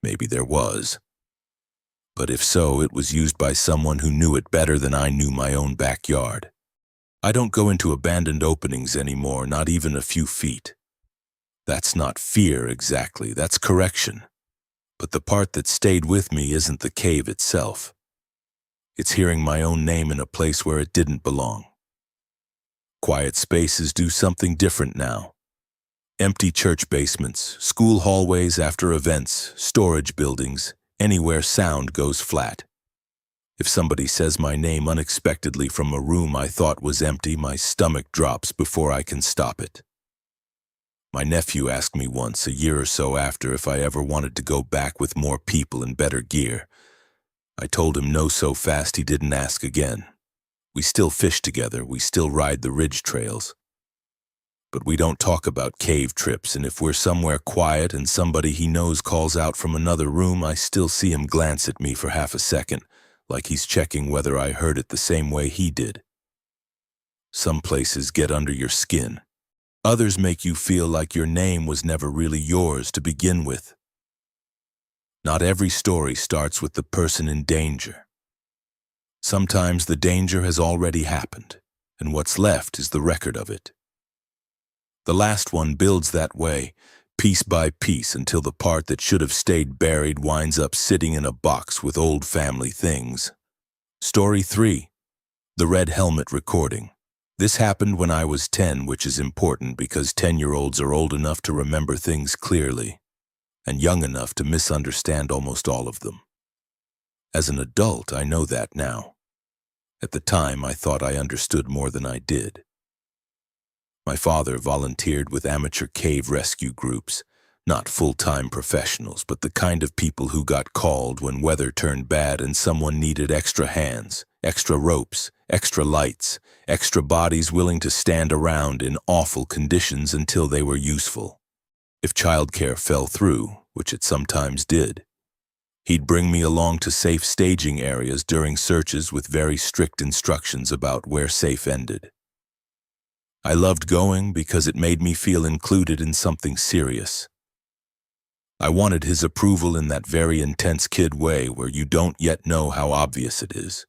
maybe there was. But if so, it was used by someone who knew it better than I knew my own backyard. I don't go into abandoned openings anymore, not even a few feet. That's not fear exactly, that's correction. But the part that stayed with me isn't the cave itself. It's hearing my own name in a place where it didn't belong. Quiet spaces do something different now. Empty church basements, school hallways after events, storage buildings, anywhere sound goes flat. If somebody says my name unexpectedly from a room I thought was empty, my stomach drops before I can stop it. My nephew asked me once, a year or so after, if I ever wanted to go back with more people and better gear. I told him no so fast he didn't ask again. We still fish together, we still ride the ridge trails. But we don't talk about cave trips, and if we're somewhere quiet and somebody he knows calls out from another room, I still see him glance at me for half a second, like he's checking whether I heard it the same way he did. Some places get under your skin. Others make you feel like your name was never really yours to begin with. Not every story starts with the person in danger. Sometimes the danger has already happened, and what's left is the record of it. The last one builds that way, piece by piece, until the part that should have stayed buried winds up sitting in a box with old family things. Story 3. The Red Helmet Recording. This happened when I was 10, which is important because 10-year-olds are old enough to remember things clearly, and young enough to misunderstand almost all of them. As an adult, I know that now. At the time, I thought I understood more than I did. My father volunteered with amateur cave rescue groups, not full-time professionals, but the kind of people who got called when weather turned bad and someone needed extra hands, extra ropes, extra lights, extra bodies willing to stand around in awful conditions until they were useful. If childcare fell through, which it sometimes did, he'd bring me along to safe staging areas during searches with very strict instructions about where safe ended. I loved going because it made me feel included in something serious. I wanted his approval in that very intense kid way where you don't yet know how obvious it is.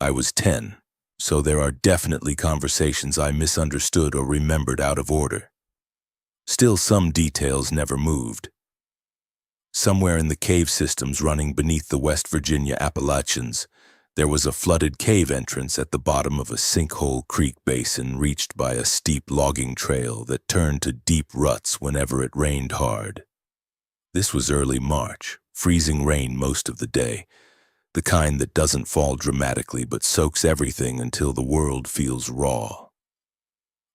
I was 10, so there are definitely conversations I misunderstood or remembered out of order. Still, some details never moved. Somewhere in the cave systems running beneath the West Virginia Appalachians, there was a flooded cave entrance at the bottom of a sinkhole creek basin reached by a steep logging trail that turned to deep ruts whenever it rained hard. This was early March, freezing rain most of the day, the kind that doesn't fall dramatically but soaks everything until the world feels raw.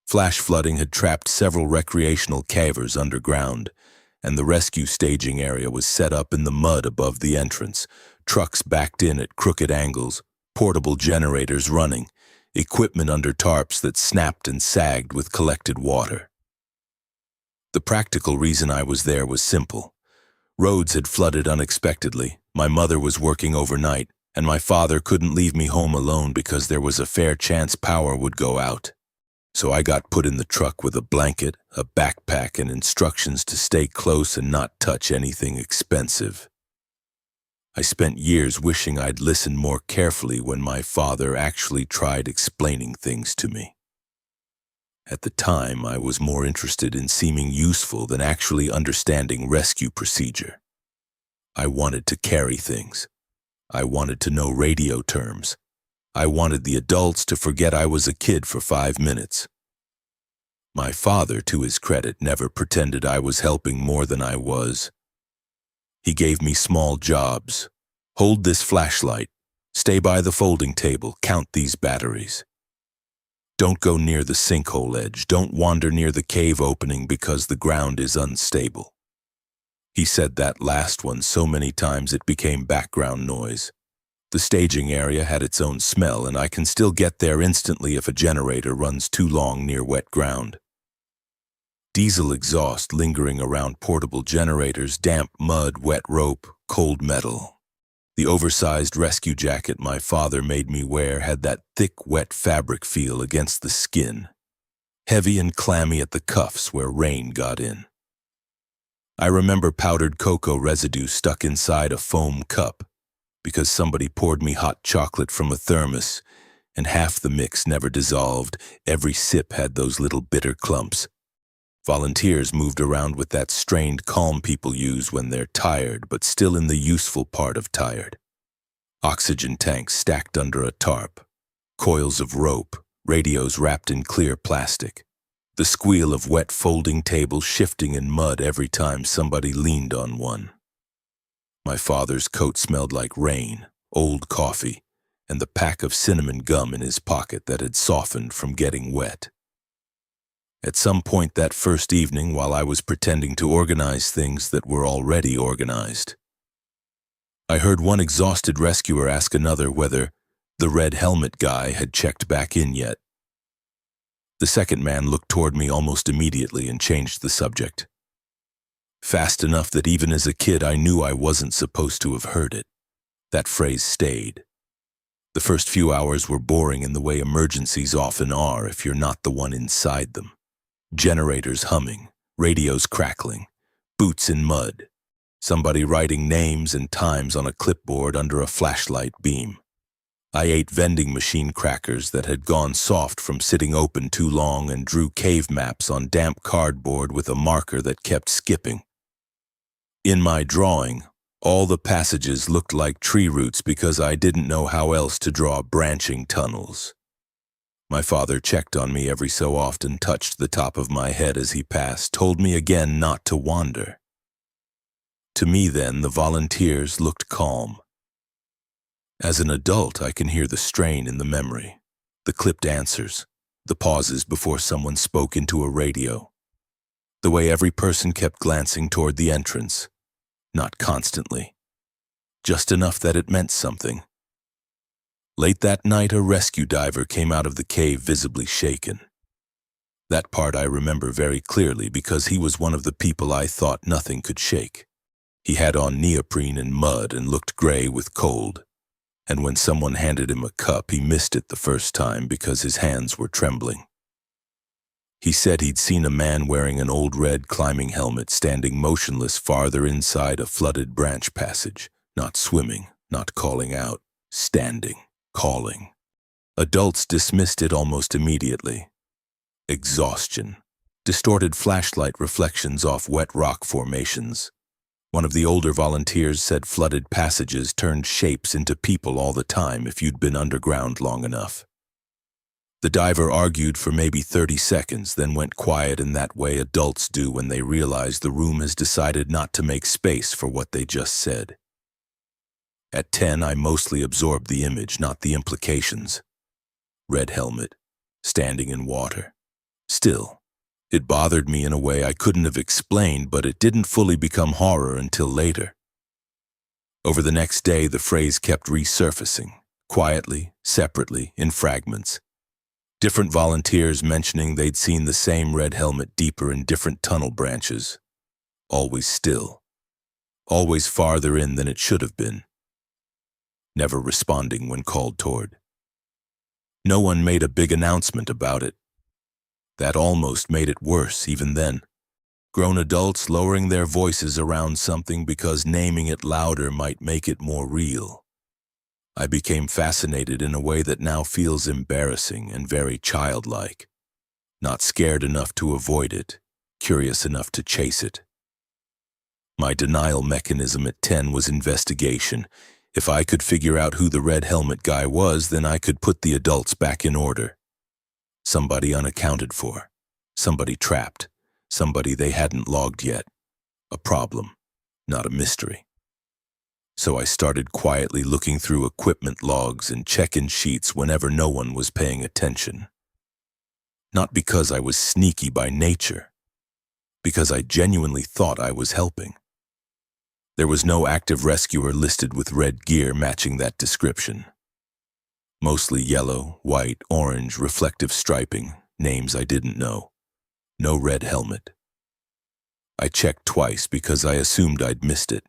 Flash flooding had trapped several recreational cavers underground, and the rescue staging area was set up in the mud above the entrance, trucks backed in at crooked angles, portable generators running, equipment under tarps that snapped and sagged with collected water. The practical reason I was there was simple. Roads had flooded unexpectedly, my mother was working overnight, and my father couldn't leave me home alone because there was a fair chance power would go out. So I got put in the truck with a blanket, a backpack, and instructions to stay close and not touch anything expensive. I spent years wishing I'd listened more carefully when my father actually tried explaining things to me. At the time, I was more interested in seeming useful than actually understanding rescue procedure. I wanted to carry things. I wanted to know radio terms. I wanted the adults to forget I was a kid for 5 minutes. My father, to his credit, never pretended I was helping more than I was. He gave me small jobs. Hold this flashlight. Stay by the folding table. Count these batteries. Don't go near the sinkhole edge. Don't wander near the cave opening because the ground is unstable. He said that last one so many times it became background noise. The staging area had its own smell, and I can still get there instantly if a generator runs too long near wet ground. Diesel exhaust lingering around portable generators, damp mud, wet rope, cold metal. The oversized rescue jacket my father made me wear had that thick, wet fabric feel against the skin, heavy and clammy at the cuffs where rain got in. I remember powdered cocoa residue stuck inside a foam cup because somebody poured me hot chocolate from a thermos, and half the mix never dissolved. Every sip had those little bitter clumps. Volunteers moved around with that strained calm people use when they're tired, but still in the useful part of tired. Oxygen tanks stacked under a tarp, coils of rope, radios wrapped in clear plastic, the squeal of wet folding tables shifting in mud every time somebody leaned on one. My father's coat smelled like rain, old coffee, and the pack of cinnamon gum in his pocket that had softened from getting wet. At some point that first evening, while I was pretending to organize things that were already organized, I heard one exhausted rescuer ask another whether the red helmet guy had checked back in yet. The second man looked toward me almost immediately and changed the subject. Fast enough that even as a kid I knew I wasn't supposed to have heard it. That phrase stayed. The first few hours were boring in the way emergencies often are if you're not the one inside them. Generators humming, radios crackling, boots in mud, somebody writing names and times on a clipboard under a flashlight beam. I ate vending machine crackers that had gone soft from sitting open too long and drew cave maps on damp cardboard with a marker that kept skipping. In my drawing, all the passages looked like tree roots because I didn't know how else to draw branching tunnels. My father checked on me every so often, touched the top of my head as he passed, told me again not to wander. To me then, the volunteers looked calm. As an adult, I can hear the strain in the memory, the clipped answers, the pauses before someone spoke into a radio, the way every person kept glancing toward the entrance, not constantly, just enough that it meant something. Late that night, a rescue diver came out of the cave visibly shaken. That part I remember very clearly because he was one of the people I thought nothing could shake. He had on neoprene and mud and looked gray with cold. And when someone handed him a cup, he missed it the first time because his hands were trembling. He said he'd seen a man wearing an old red climbing helmet standing motionless farther inside a flooded branch passage, not swimming, not calling out, standing, calling. Adults dismissed it almost immediately. Exhaustion, distorted flashlight reflections off wet rock formations. One of the older volunteers said flooded passages turned shapes into people all the time if you'd been underground long enough. The diver argued for maybe 30 seconds, then went quiet in that way adults do when they realize the room has decided not to make space for what they just said. At 10, I mostly absorbed the image, not the implications. Red helmet, standing in water. Still, it bothered me in a way I couldn't have explained, but it didn't fully become horror until later. Over the next day, the phrase kept resurfacing, quietly, separately, in fragments. Different volunteers mentioning they'd seen the same red helmet deeper in different tunnel branches. Always still. Always farther in than it should have been. Never responding when called toward. No one made a big announcement about it. That almost made it worse even then. Grown adults lowering their voices around something because naming it louder might make it more real. I became fascinated in a way that now feels embarrassing and very childlike. Not scared enough to avoid it, curious enough to chase it. My denial mechanism at 10 was investigation. If I could figure out who the red helmet guy was, then I could put the adults back in order. Somebody unaccounted for, somebody trapped, somebody they hadn't logged yet. A problem, not a mystery. So I started quietly looking through equipment logs and check-in sheets whenever no one was paying attention. Not because I was sneaky by nature, because I genuinely thought I was helping. There was no active rescuer listed with red gear matching that description. Mostly yellow, white, orange, reflective striping, names I didn't know. No red helmet. I checked twice because I assumed I'd missed it.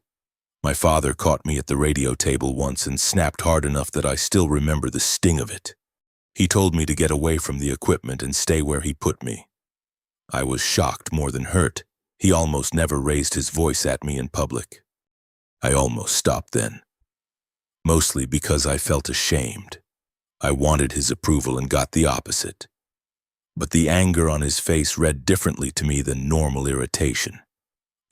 My father caught me at the radio table once and snapped hard enough that I still remember the sting of it. He told me to get away from the equipment and stay where he put me. I was shocked more than hurt. He almost never raised his voice at me in public. I almost stopped then. Mostly because I felt ashamed. I wanted his approval and got the opposite. But the anger on his face read differently to me than normal irritation.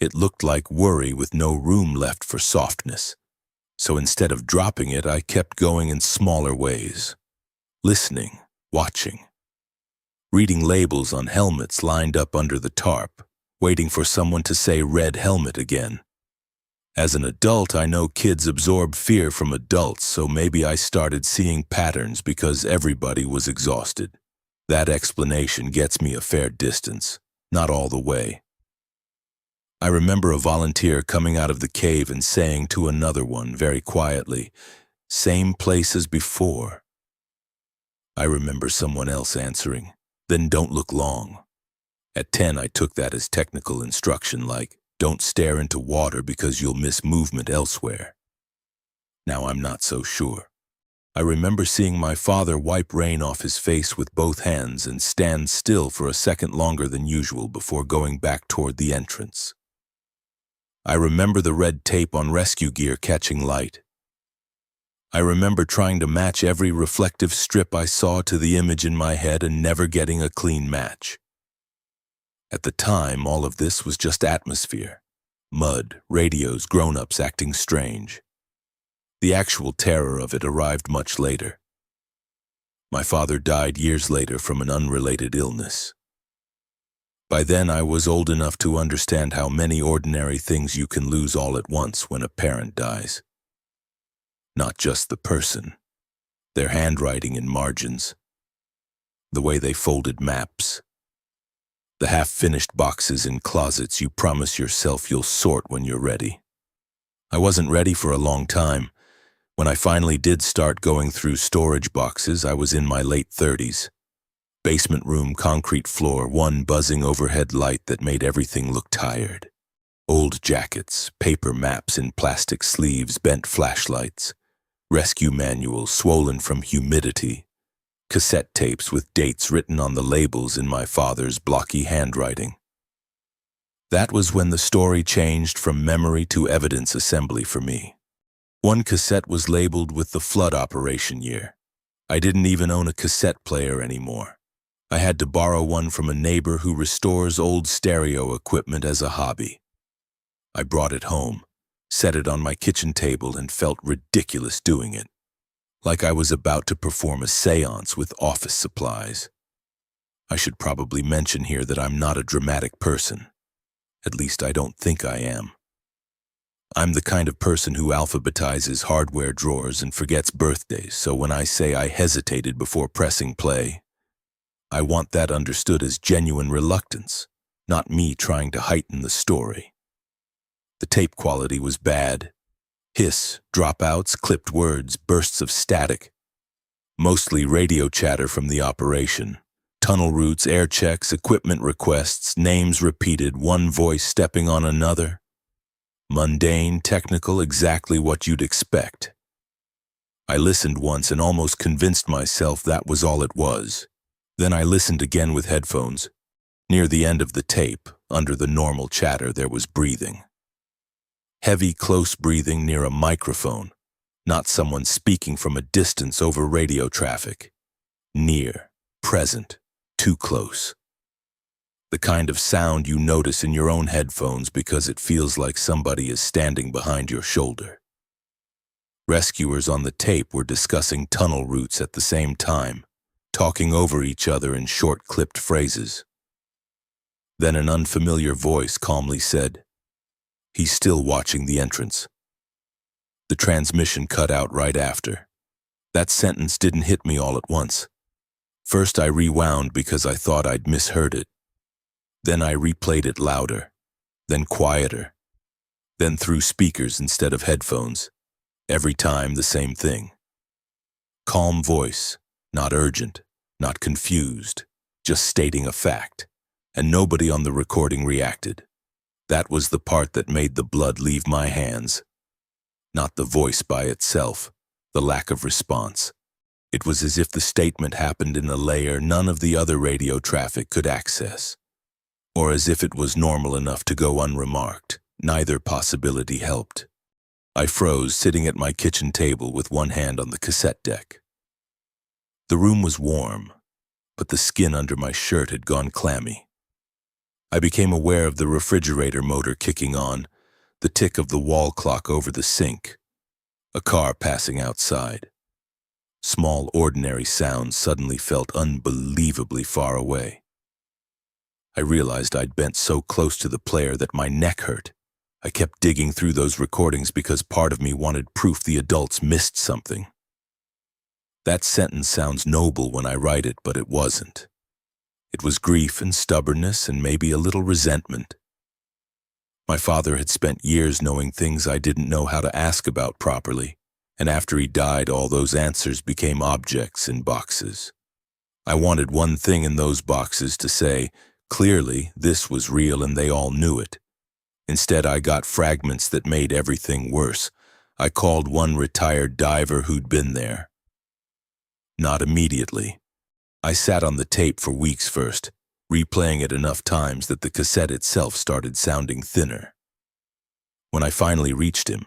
It looked like worry with no room left for softness. So instead of dropping it, I kept going in smaller ways. Listening, watching. Reading labels on helmets lined up under the tarp, waiting for someone to say red helmet again. As an adult, I know kids absorb fear from adults, so maybe I started seeing patterns because everybody was exhausted. That explanation gets me a fair distance, not all the way. I remember a volunteer coming out of the cave and saying to another one very quietly, "Same place as before." I remember someone else answering, "Then don't look long." At 10, I took that as technical instruction like, "Don't stare into water because you'll miss movement elsewhere." Now I'm not so sure. I remember seeing my father wipe rain off his face with both hands and stand still for a second longer than usual before going back toward the entrance. I remember the red tape on rescue gear catching light. I remember trying to match every reflective strip I saw to the image in my head and never getting a clean match. At the time, all of this was just atmosphere. Mud, radios, grown-ups acting strange. The actual terror of it arrived much later. My father died years later from an unrelated illness. By then, I was old enough to understand how many ordinary things you can lose all at once when a parent dies. Not just the person, their handwriting in margins, the way they folded maps, the half-finished boxes in closets you promise yourself you'll sort when you're ready. I wasn't ready for a long time. When I finally did start going through storage boxes, I was in my late 30s. Basement room, concrete floor, one buzzing overhead light that made everything look tired. Old jackets, paper maps in plastic sleeves, bent flashlights, rescue manuals swollen from humidity, cassette tapes with dates written on the labels in my father's blocky handwriting. That was when the story changed from memory to evidence assembly for me. One cassette was labeled with the flood operation year. I didn't even own a cassette player anymore. I had to borrow one from a neighbor who restores old stereo equipment as a hobby. I brought it home, set it on my kitchen table, and felt ridiculous doing it. Like I was about to perform a seance with office supplies. I should probably mention here that I'm not a dramatic person. At least I don't think I am. I'm the kind of person who alphabetizes hardware drawers and forgets birthdays, so when I say I hesitated before pressing play, I want that understood as genuine reluctance, not me trying to heighten the story. The tape quality was bad. Hiss, dropouts, clipped words, bursts of static. Mostly radio chatter from the operation. Tunnel routes, air checks, equipment requests, names repeated, one voice stepping on another. Mundane, technical, exactly what you'd expect. I listened once and almost convinced myself that was all it was. Then I listened again with headphones. Near the end of the tape, under the normal chatter, there was breathing. Heavy, close breathing near a microphone, not someone speaking from a distance over radio traffic. Near, present, too close. The kind of sound you notice in your own headphones because it feels like somebody is standing behind your shoulder. Rescuers on the tape were discussing tunnel routes at the same time, talking over each other in short, clipped phrases. Then an unfamiliar voice calmly said, "He's still watching the entrance." The transmission cut out right after. That sentence didn't hit me all at once. First I rewound because I thought I'd misheard it. Then I replayed it louder, then quieter, then through speakers instead of headphones. Every time the same thing. Calm voice, not urgent, not confused, just stating a fact, and nobody on the recording reacted. That was the part that made the blood leave my hands. Not the voice by itself, the lack of response. It was as if the statement happened in a layer none of the other radio traffic could access, or as if it was normal enough to go unremarked. Neither possibility helped. I froze, sitting at my kitchen table with one hand on the cassette deck. The room was warm, but the skin under my shirt had gone clammy. I became aware of the refrigerator motor kicking on, the tick of the wall clock over the sink, a car passing outside. Small, ordinary sounds suddenly felt unbelievably far away. I realized I'd bent so close to the player that my neck hurt. I kept digging through those recordings because part of me wanted proof the adults missed something. That sentence sounds noble when I write it, but it wasn't. It was grief and stubbornness and maybe a little resentment. My father had spent years knowing things I didn't know how to ask about properly, and after he died, all those answers became objects in boxes. I wanted one thing in those boxes to say, clearly, this was real and they all knew it. Instead, I got fragments that made everything worse. I called one retired diver who'd been there. Not immediately. I sat on the tape for weeks first, replaying it enough times that the cassette itself started sounding thinner. When I finally reached him,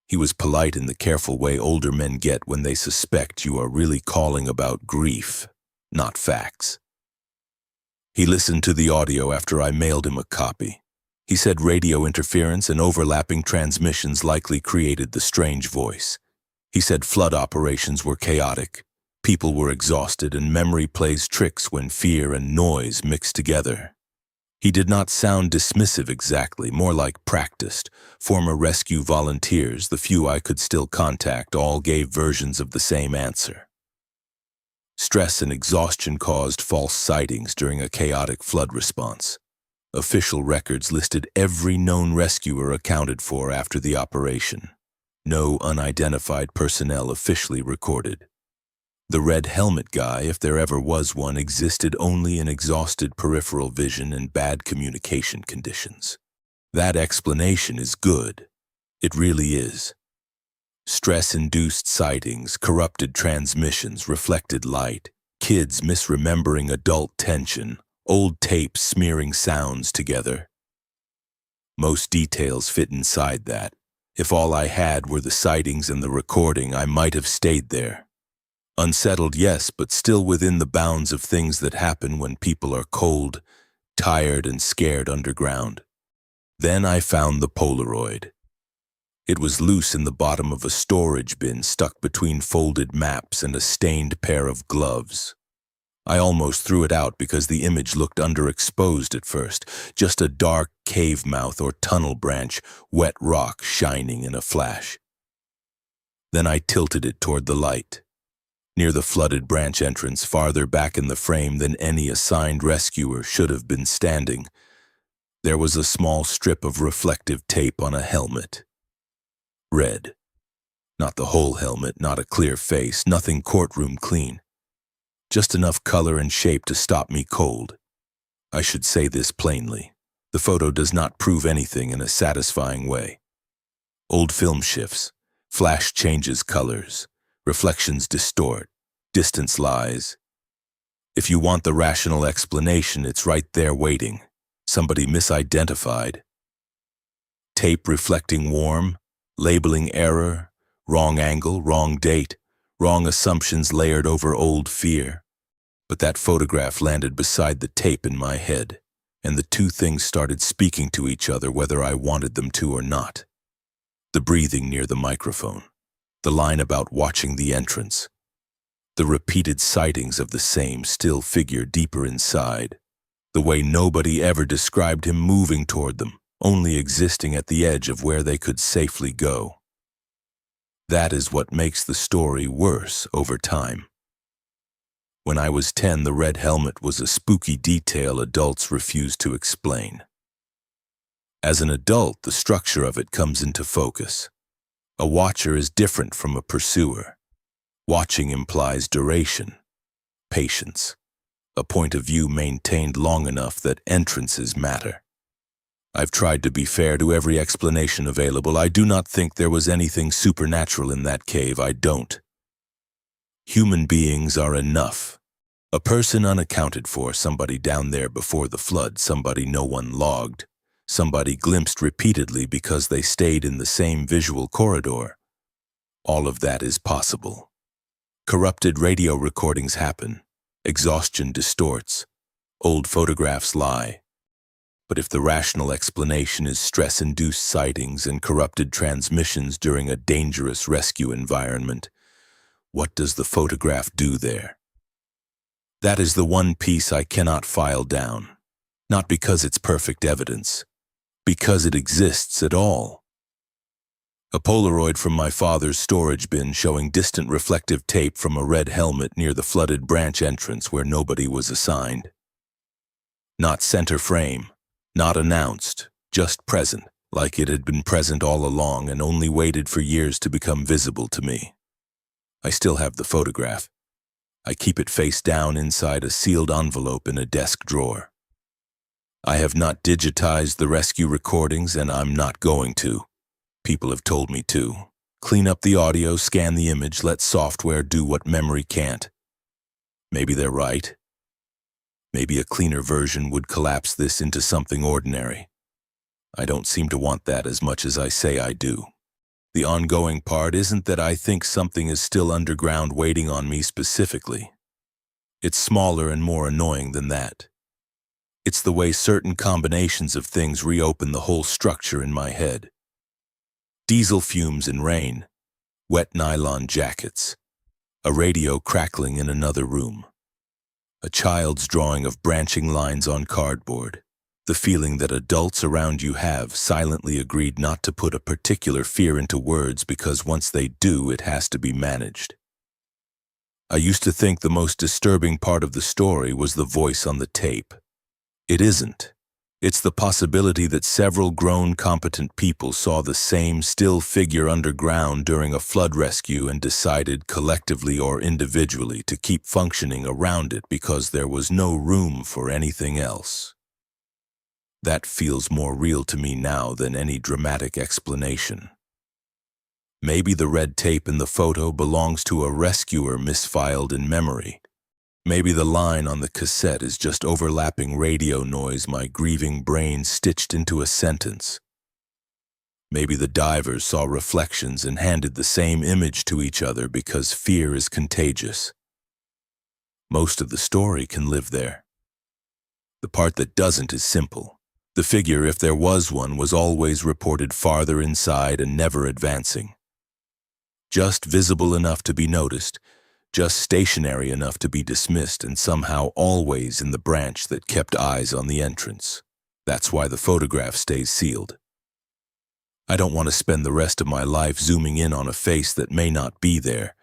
he was polite in the careful way older men get when they suspect you are really calling about grief, not facts. He listened to the audio after I mailed him a copy. He said radio interference and overlapping transmissions likely created the strange voice. He said flood operations were chaotic, people were exhausted, and memory plays tricks when fear and noise mix together. He did not sound dismissive exactly, more like practiced. Former rescue volunteers, the few I could still contact, all gave versions of the same answer. Stress and exhaustion caused false sightings during a chaotic flood response. Official records listed every known rescuer accounted for after the operation. No unidentified personnel officially recorded. The red helmet guy, if there ever was one, existed only in exhausted peripheral vision and bad communication conditions. That explanation is good. It really is. Stress-induced sightings, corrupted transmissions, reflected light, kids misremembering adult tension, old tapes smearing sounds together. Most details fit inside that. If all I had were the sightings and the recording, I might have stayed there. Unsettled, yes, but still within the bounds of things that happen when people are cold, tired, and scared underground. Then I found the Polaroid. It was loose in the bottom of a storage bin stuck between folded maps and a stained pair of gloves. I almost threw it out because the image looked underexposed at first, just a dark cave mouth or tunnel branch, wet rock shining in a flash. Then I tilted it toward the light. Near the flooded branch entrance, farther back in the frame than any assigned rescuer should have been standing, there was a small strip of reflective tape on a helmet. Red. Not the whole helmet, not a clear face, nothing courtroom clean. Just enough color and shape to stop me cold. I should say this plainly. The photo does not prove anything in a satisfying way. Old film shifts, flash changes colors, reflections distort, distance lies. If you want the rational explanation, it's right there waiting. Somebody misidentified. Tape reflecting warm, labeling error, wrong angle, wrong date, wrong assumptions layered over old fear. But that photograph landed beside the tape in my head, and the two things started speaking to each other whether I wanted them to or not. The breathing near the microphone, the line about watching the entrance, the repeated sightings of the same still figure deeper inside, the way nobody ever described him moving toward them, only existing at the edge of where they could safely go. That is what makes the story worse over time. When I was 10, the red helmet was a spooky detail adults refused to explain. As an adult, the structure of it comes into focus. A watcher is different from a pursuer. Watching implies duration, patience, a point of view maintained long enough that entrances matter. I've tried to be fair to every explanation available. I do not think there was anything supernatural in that cave. I don't. Human beings are enough. A person unaccounted for, somebody down there before the flood, somebody no one logged, somebody glimpsed repeatedly because they stayed in the same visual corridor. All of that is possible. Corrupted radio recordings happen. Exhaustion distorts. Old photographs lie. But if the rational explanation is stress-induced sightings and corrupted transmissions during a dangerous rescue environment, what does the photograph do there? That is the one piece I cannot file down. Not because it's perfect evidence, because it exists at all. A Polaroid from my father's storage bin showing distant reflective tape from a red helmet near the flooded branch entrance where nobody was assigned. Not center frame, not announced, just present, like it had been present all along and only waited for years to become visible to me. I still have the photograph. I keep it face down inside a sealed envelope in a desk drawer. I have not digitized the rescue recordings, and I'm not going to. People have told me to. Clean up the audio, scan the image, let software do what memory can't. Maybe they're right. Maybe a cleaner version would collapse this into something ordinary. I don't seem to want that as much as I say I do. The ongoing part isn't that I think something is still underground waiting on me specifically. It's smaller and more annoying than that. It's the way certain combinations of things reopen the whole structure in my head. Diesel fumes in rain, wet nylon jackets, a radio crackling in another room, a child's drawing of branching lines on cardboard, the feeling that adults around you have silently agreed not to put a particular fear into words because once they do, it has to be managed. I used to think the most disturbing part of the story was the voice on the tape. It isn't. It's the possibility that several grown, competent people saw the same still figure underground during a flood rescue and decided collectively or individually to keep functioning around it because there was no room for anything else. That feels more real to me now than any dramatic explanation. Maybe the red tape in the photo belongs to a rescuer misfiled in memory. Maybe the line on the cassette is just overlapping radio noise my grieving brain stitched into a sentence. Maybe the divers saw reflections and handed the same image to each other because fear is contagious. Most of the story can live there. The part that doesn't is simple. The figure, if there was one, was always reported farther inside and never advancing. Just visible enough to be noticed, just stationary enough to be dismissed, and somehow always in the branch that kept eyes on the entrance. That's why the photograph stays sealed. I don't want to spend the rest of my life zooming in on a face that may not be there,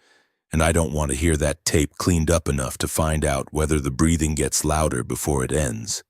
and I don't want to hear that tape cleaned up enough to find out whether the breathing gets louder before it ends.